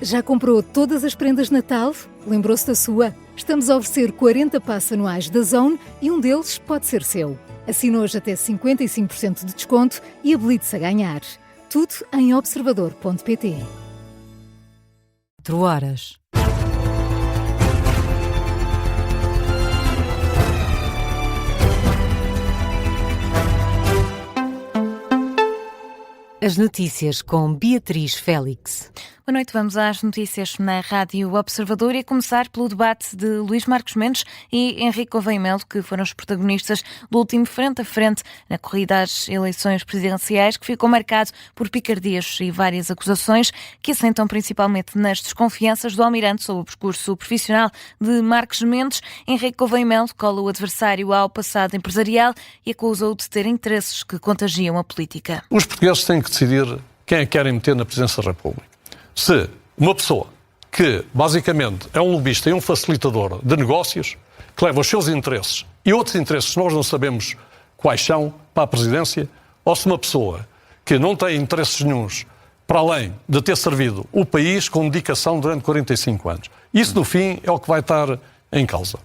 Já comprou todas as prendas de Natal? Lembrou-se da sua? Estamos a oferecer 40 passes anuais da Zone e um deles pode ser seu. Assine hoje até 55% de desconto e habilite-se a ganhar. Tudo em observador.pt. 4 horas. As notícias com Beatriz Félix. Boa noite, vamos às notícias na Rádio Observador e a começar pelo debate de Luís Marcos Mendes e Henrique Gouveia Melo, que foram os protagonistas do último frente a frente na corrida às eleições presidenciais, que ficou marcado por picardias e várias acusações que assentam principalmente nas desconfianças do Almirante sobre o percurso profissional de Marcos Mendes. Henrique Gouveia Melo cola o adversário ao passado empresarial e acusa-o de ter interesses que contagiam a política. Os portugueses têm que decidir quem é que querem meter na presidência da República. Se uma pessoa que basicamente é um lobista e um facilitador de negócios, que leva os seus interesses e outros interesses que nós não sabemos quais são para a presidência, ou se uma pessoa que não tem interesses nenhuns para além de ter servido o país com dedicação durante 45 anos. Isso, no fim, é o que vai estar em causa.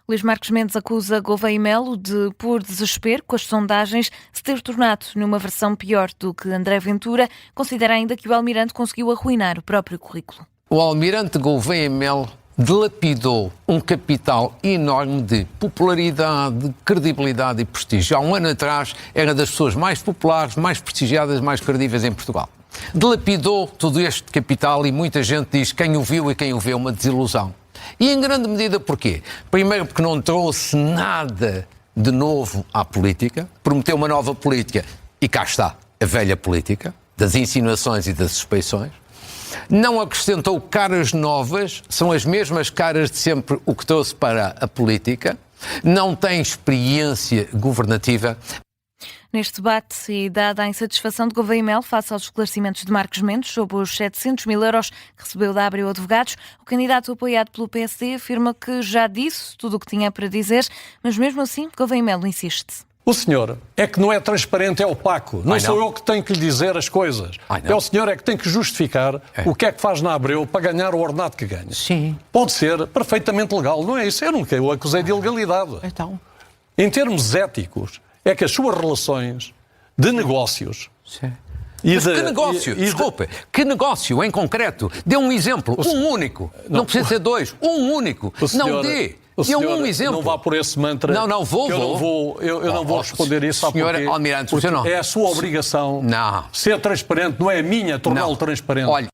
Luís Marcos Mendes acusa Gouveia Melo de, por desespero com as sondagens, se ter tornado numa versão pior do que André Ventura. Considera ainda que o Almirante conseguiu arruinar o próprio currículo. O Almirante Gouveia Melo dilapidou um capital enorme de popularidade, credibilidade e prestígio. Há um ano atrás era das pessoas mais populares, mais prestigiadas, mais credíveis em Portugal. Dilapidou todo este capital e muita gente diz quem o viu e quem o vê é uma desilusão. E em grande medida porquê? Primeiro porque não trouxe nada de novo à política, prometeu uma nova política e cá está a velha política, das insinuações e das suspeições. Não acrescentou caras novas, são as mesmas caras de sempre o que trouxe para a política, não tem experiência governativa. Neste debate, e dada a insatisfação de Gouveia Melo face aos esclarecimentos de Marcos Mendes sobre os 700 mil euros que recebeu da Abreu Advogados, o candidato apoiado pelo PSD afirma que já disse tudo o que tinha para dizer, mas mesmo assim Gouveia Melo insiste. O senhor é que não é transparente, é opaco. Não sou eu que tenho que lhe dizer as coisas. É o senhor é que tem que justificar o que é que faz na Abreu para ganhar o ordenado que ganha. Sim. Pode ser perfeitamente legal, não é isso? Eu nunca o acusei de ilegalidade. Então. Em termos éticos, é que as suas relações de negócios... Sim. Mas que negócio? Desculpe, que negócio em concreto? Dê um exemplo, um único. Não precisa ser dois, um único. Não dê. Dê um exemplo. Não vá por esse mantra. Não, vou. Eu não vou responder isso. Senhor Almirante, porque não. É a sua obrigação ser transparente, não é a minha torná-lo transparente. Olha.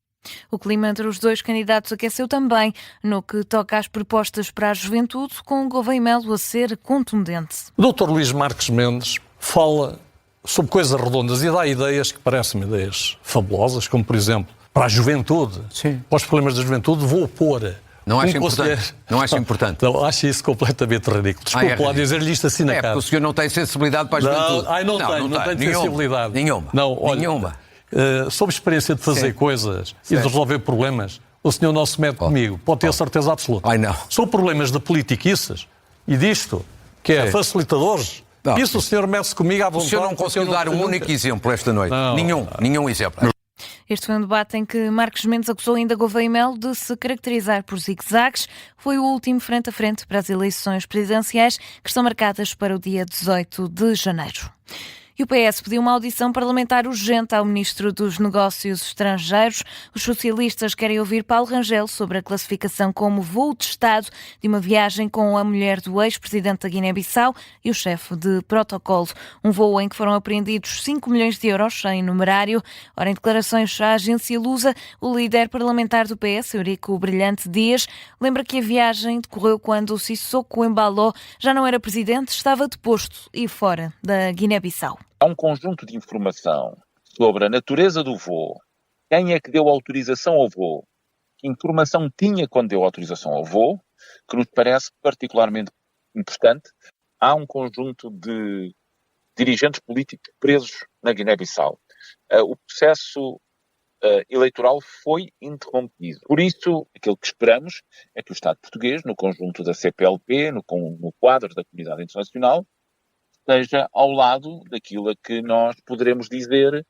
O clima entre os dois candidatos aqueceu também no que toca às propostas para a juventude, com Gouveia Melo a ser contundente. O Dr. Luís Marcos Mendes fala sobre coisas redondas e dá ideias que parecem-me ideias fabulosas, como, por exemplo, para a juventude, para os problemas da juventude, vou pôr... Não acha importante? Não acha importante? Não, acho isso completamente ridículo. Desculpa lá dizer-lhe isto assim na cara. Porque o senhor não tem sensibilidade para a juventude. Não tenho sensibilidade. Nenhuma. Nenhuma. Sob experiência de fazer coisas e de resolver problemas, o senhor não se mete comigo. Pode ter a certeza absoluta. São problemas de politiquices e disto, que é facilitadores. Isso o senhor mete-se comigo à vontade. O senhor não conseguiu dar um único exemplo esta noite. Nenhum exemplo. Este foi um debate em que Marcos Mendes acusou ainda Gouveia Melo de se caracterizar por zigue-zagues. Foi o último frente a frente para as eleições presidenciais que estão marcadas para o dia 18 de janeiro. E o PS pediu uma audição parlamentar urgente ao Ministro dos Negócios Estrangeiros. Os socialistas querem ouvir Paulo Rangel sobre a classificação como voo de Estado de uma viagem com a mulher do ex-presidente da Guiné-Bissau e o chefe de protocolo. Um voo em que foram apreendidos 5 milhões de euros em numerário. Ora, em declarações à agência Lusa, o líder parlamentar do PS, Eurico Brilhante Dias, lembra que a viagem decorreu quando Sissoko Embaló já não era presidente, estava deposto e fora da Guiné-Bissau. Há um conjunto de informação sobre a natureza do voo, quem é que deu autorização ao voo, que informação tinha quando deu autorização ao voo, que nos parece particularmente importante. Há um conjunto de dirigentes políticos presos na Guiné-Bissau. O processo eleitoral foi interrompido. Por isso, aquilo que esperamos é que o Estado português, no conjunto da CPLP, no quadro da comunidade internacional, esteja ao lado daquilo a que nós poderemos dizer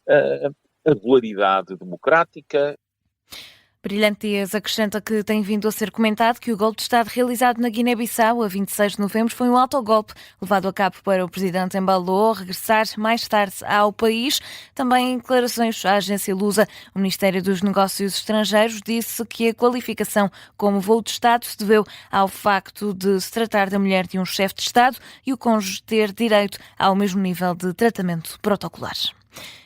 a regularidade democrática. Brilhante Dias acrescenta que tem vindo a ser comentado que o golpe de Estado realizado na Guiné-Bissau a 26 de novembro foi um autogolpe levado a cabo para o presidente Embalo regressar mais tarde ao país. Também em declarações à agência Lusa, o Ministério dos Negócios Estrangeiros disse que a qualificação como voo de Estado se deveu ao facto de se tratar da mulher de um chefe de Estado e o cônjuge ter direito ao mesmo nível de tratamento protocolar.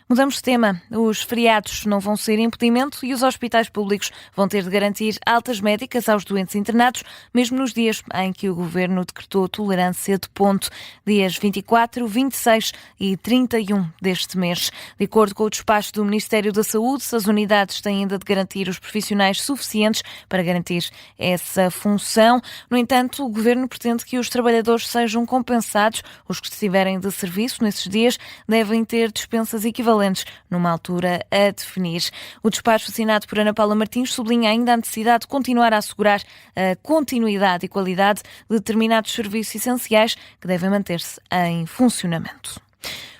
Mudamos de tema. Os feriados não vão ser impedimento e os hospitais públicos vão ter de garantir altas médicas aos doentes internados, mesmo nos dias em que o Governo decretou tolerância de ponto, dias 24, 26 e 31 deste mês. De acordo com o despacho do Ministério da Saúde, as unidades têm ainda de garantir os profissionais suficientes para garantir essa função. No entanto, o Governo pretende que os trabalhadores sejam compensados. Os que estiverem de serviço nesses dias devem ter dispensas equivalentes numa altura a definir. O despacho assinado por Ana Paula Martins sublinha ainda a necessidade de continuar a assegurar a continuidade e qualidade de determinados serviços essenciais que devem manter-se em funcionamento.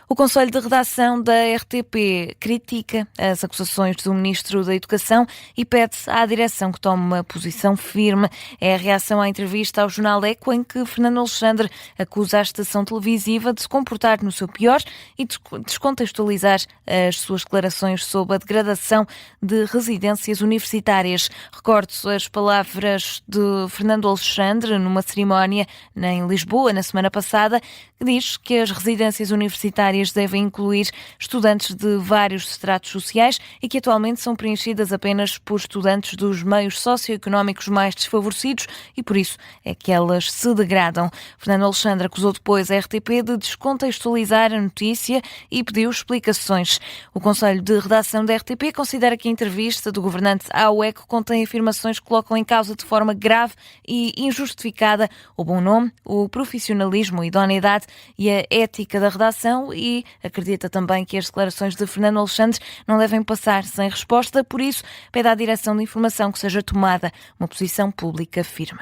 O Conselho de Redação da RTP critica as acusações do Ministro da Educação e pede à direção que tome uma posição firme. É a reação à entrevista ao jornal Eco, em que Fernando Alexandre acusa a estação televisiva de se comportar no seu pior e de descontextualizar as suas declarações sobre a degradação de residências universitárias. Recordo as palavras de Fernando Alexandre numa cerimónia em Lisboa, na semana passada, que diz que as residências universitárias devem incluir estudantes de vários estratos sociais e que atualmente são preenchidas apenas por estudantes dos meios socioeconómicos mais desfavorecidos e por isso é que elas se degradam. Fernando Alexandre acusou depois a RTP de descontextualizar a notícia e pediu explicações. O Conselho de Redação da RTP considera que a entrevista do governante ao Eco contém afirmações que colocam em causa de forma grave e injustificada o bom nome, o profissionalismo, a idoneidade e a ética da redação e acredita também que as declarações de Fernando Alexandre não devem passar sem resposta, por isso pede à direção de informação que seja tomada uma posição pública firme.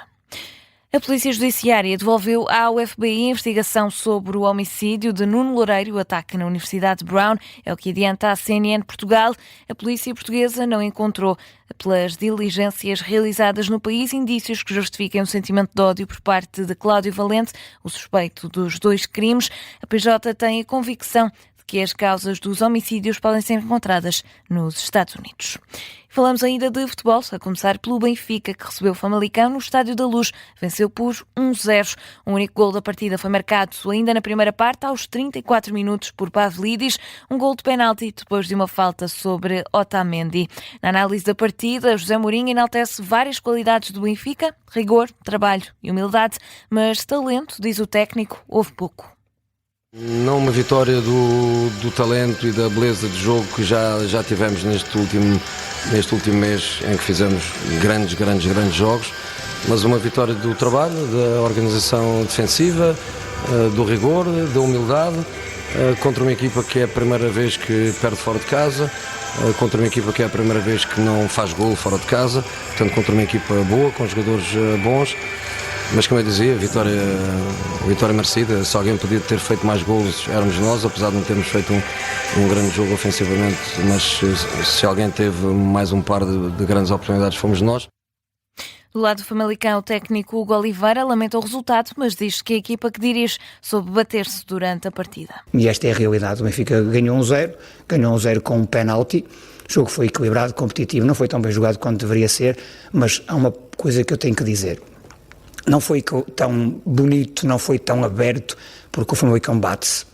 A Polícia Judiciária devolveu ao FBI a investigação sobre o homicídio de Nuno Loureiro, o ataque na Universidade de Brown. É o que adianta a CNN Portugal. A polícia portuguesa não encontrou, pelas diligências realizadas no país, indícios que justifiquem o sentimento de ódio por parte de Cláudio Valente, o suspeito dos dois crimes. A PJ tem a convicção que as causas dos homicídios podem ser encontradas nos Estados Unidos. Falamos ainda de futebol, a começar pelo Benfica, que recebeu o Famalicão no Estádio da Luz. Venceu por 1-0. O único gol da partida foi marcado ainda na primeira parte, aos 34 minutos, por Pavlidis. Um gol de penalti depois de uma falta sobre Otamendi. Na análise da partida, José Mourinho enaltece várias qualidades do Benfica: rigor, trabalho e humildade, mas talento, diz o técnico, houve pouco. Não uma vitória do talento e da beleza de jogo que já tivemos neste último mês, em que fizemos grandes jogos, mas uma vitória do trabalho, da organização defensiva, do rigor, da humildade, contra uma equipa que é a primeira vez que perde fora de casa, contra uma equipa que é a primeira vez que não faz gol fora de casa, portanto contra uma equipa boa, com jogadores bons. Mas, como eu dizia, vitória merecida. Se alguém podia ter feito mais golos, éramos nós, apesar de não termos feito um grande jogo ofensivamente, mas se alguém teve mais um par de grandes oportunidades, fomos nós. Do lado do Famalicão, o técnico Hugo Oliveira lamenta o resultado, mas diz que a equipa que dirige soube bater-se durante a partida. E esta é a realidade. O Benfica ganhou 1-0 com um penalti. O jogo foi equilibrado, competitivo, não foi tão bem jogado quanto deveria ser, mas há uma coisa que eu tenho que dizer. Não foi tão bonito, não foi tão aberto, porque o Famalicão bate-se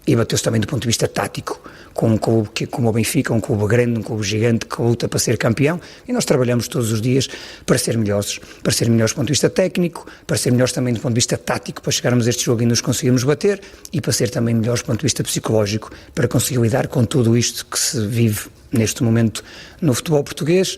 e bateu-se também do ponto de vista tático, com um clube como o Benfica, um clube grande, um clube gigante que luta para ser campeão, e nós trabalhamos todos os dias para ser melhores do ponto de vista técnico, para ser melhores também do ponto de vista tático, para chegarmos a este jogo e nos conseguirmos bater, e para ser também melhores do ponto de vista psicológico, para conseguir lidar com tudo isto que se vive neste momento no futebol português.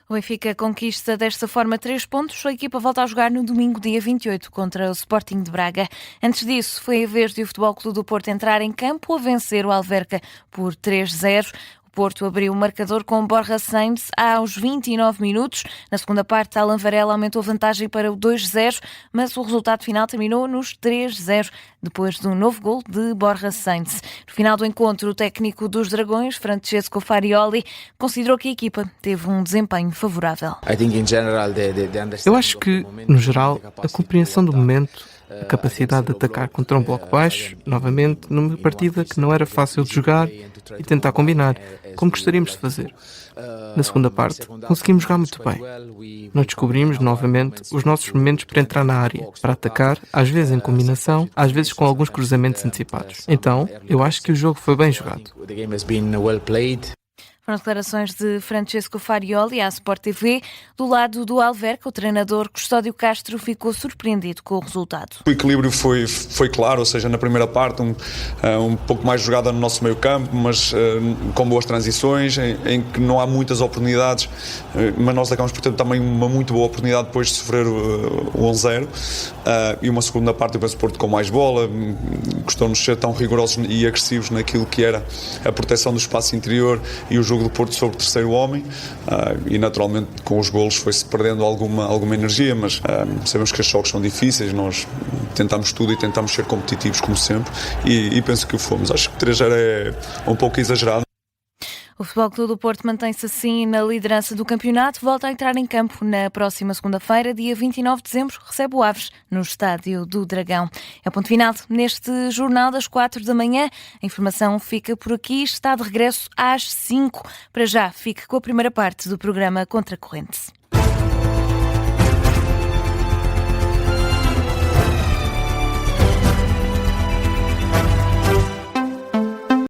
O Benfica conquista desta forma 3 pontos. A equipa volta a jogar no domingo, dia 28, contra o Sporting de Braga. Antes disso, foi a vez de o Futebol Clube do Porto entrar em campo a vencer o Alverca por 3-0. Porto abriu o marcador com Borja Sainz aos 29 minutos. Na segunda parte, Alan Varela aumentou a vantagem para o 2-0, mas o resultado final terminou nos 3-0, depois de um novo gol de Borja Sainz. No final do encontro, o técnico dos Dragões, Francesco Farioli, considerou que a equipa teve um desempenho favorável. Eu acho que, no geral, a compreensão do momento, a capacidade de atacar contra um bloco baixo, novamente, numa partida que não era fácil de jogar e tentar combinar, como gostaríamos de fazer. Na segunda parte, conseguimos jogar muito bem. Nós descobrimos, novamente, os nossos momentos para entrar na área, para atacar, às vezes em combinação, às vezes com alguns cruzamentos antecipados. Então, eu acho que o jogo foi bem jogado. Foram declarações de Francesco Farioli à Sport TV. Do lado do Alverca, o treinador Custódio Castro ficou surpreendido com o resultado. O equilíbrio foi claro, ou seja, na primeira parte um pouco mais jogada no nosso meio campo, mas com boas transições, em que não há muitas oportunidades, mas nós acabamos por ter também uma muito boa oportunidade depois de sofrer o 1-0. E uma segunda parte, eu penso, o Porto com mais bola, custou-nos ser tão rigorosos e agressivos naquilo que era a proteção do espaço interior e o jogo do Porto sobre o terceiro homem, e naturalmente com os golos foi-se perdendo alguma energia, mas sabemos que os jogos são difíceis, nós tentamos tudo e tentamos ser competitivos como sempre, e penso que o fomos. Acho que 3-0 é um pouco exagerado. O Futebol Clube do Porto mantém-se assim na liderança do campeonato, volta a entrar em campo na próxima segunda-feira, dia 29 de dezembro, recebe o Aves no Estádio do Dragão. É o ponto final neste jornal das 4 da manhã. A informação fica por aqui, está de regresso às 5. Para já, fique com a primeira parte do programa Contracorrente.